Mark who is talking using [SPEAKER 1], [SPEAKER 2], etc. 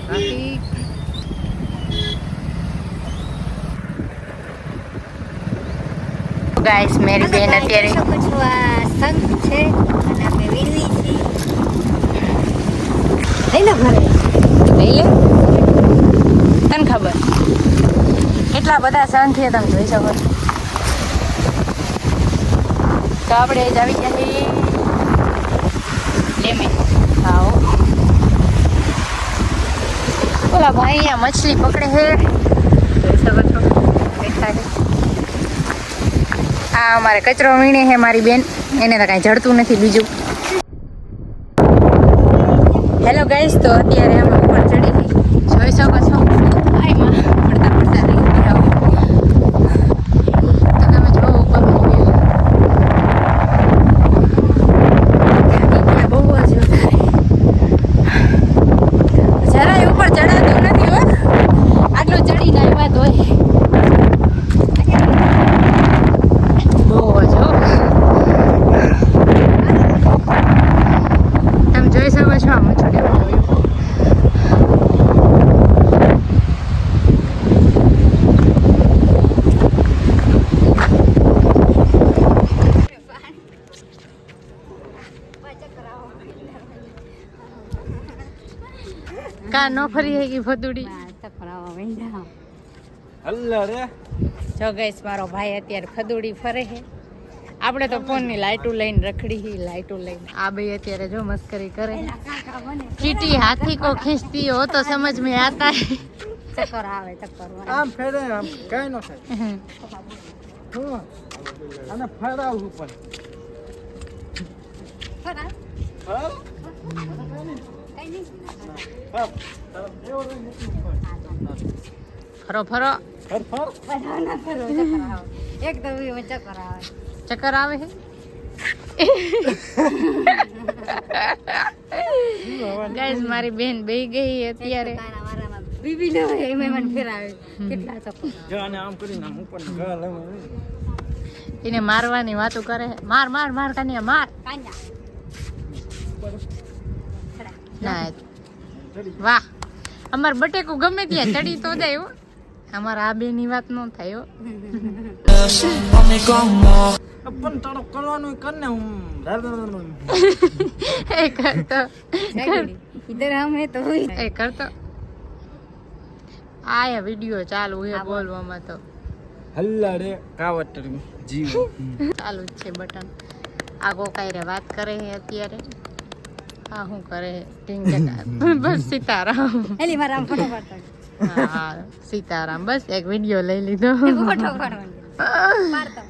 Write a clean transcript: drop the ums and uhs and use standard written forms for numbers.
[SPEAKER 1] Traffic guys મેરી બેન અત્યારે
[SPEAKER 2] સંઘ છે અને આપણે વીરવી છીએ. લઈ લો ઘરે
[SPEAKER 1] લઈ લે તને ખબર કેટલા બધા સહન થયા તમે જોઈ શકો છો. તો આપણે જ આવી જઈએ લેમે. આવો બોલા ભાઈ અહીંયા મછલી પકડે છે જોઈ શકો છો બેઠા છે. આ અમારે કચરો વીણે છે મારી બેન, એને તો કાંઈ જડતું નથી બીજું. હેલો ગાઈસ, તો અત્યારે અમે ઉપર ચડી જોઈ શકો છો. આઈમાં પડતા પડતા રહી ગયા તો તમે જો ઉપર બહુ જ વધારે જરાય ઉપર ચડાતું નથી હો. આટલું ચડીને આવ્યા તો તમે જોઈ શકો છો આમ છોડે કા નો ફરી હે કે ફતુડી જો ગઈસ મારો ભાઈ અત્યારે ફદુડી ફરે છે. આપણે તો ફોનની લાઈટું લઈને રખડી હી લાઈટું લઈને. આ ભાઈ અત્યારે જો મસ્કરી કરે. ચીટી હાથી કો ખીંચતી હો તો સમજ में आता है.
[SPEAKER 2] ચક્કર આવે ચક્કર
[SPEAKER 3] આમ ફેરે આમ કઈ ન થાય હું અને ફરાવું પણ
[SPEAKER 2] ફરા
[SPEAKER 3] ફરાવ
[SPEAKER 2] કઈ નહીં
[SPEAKER 1] ફરો ફરો
[SPEAKER 3] ફર ફર
[SPEAKER 2] બધા ના કરો ચક્કર આવે એકદમ ચક્કર આવે
[SPEAKER 1] ચક્કર આવે છે. ગાઈસ મારી બેન બેહી ગઈ અત્યારે.
[SPEAKER 2] બીબી નો એમાં મને ફેરાવે કેટલા ચક્કર
[SPEAKER 3] જો આને આમ કરીને આમ ઉપર ગળા લેવા
[SPEAKER 1] એને મારવાની વાતો કરે. માર માર માર કાનિયા માર
[SPEAKER 2] કાંજા
[SPEAKER 1] ના વાહ અમાર બટેકું ગમે ત્યાં ચડી તો જાય હો. અમારા આ બેની વાત ન થાય હો.
[SPEAKER 3] પણ તારો કરવાનું કરને હું
[SPEAKER 1] એ કરતો
[SPEAKER 2] इधर हम है तो
[SPEAKER 1] એ કરતો આ વિડિયો ચાલુ છે બોલવામાં તો
[SPEAKER 3] હલ્લા રે કાવતર જીવ
[SPEAKER 1] ચાલુ જ છે બટન. આ કોકાઈ રે વાત કરે છે અત્યારે. હા શું કરે ટીંગ બસ સીતારામ.
[SPEAKER 2] એલી મારા આમ ફોટો પાડતા
[SPEAKER 1] હા સીતારામ બસ એક વિડિયો લઈ લીધો.
[SPEAKER 2] ફોટો પાડવાનો પાડતા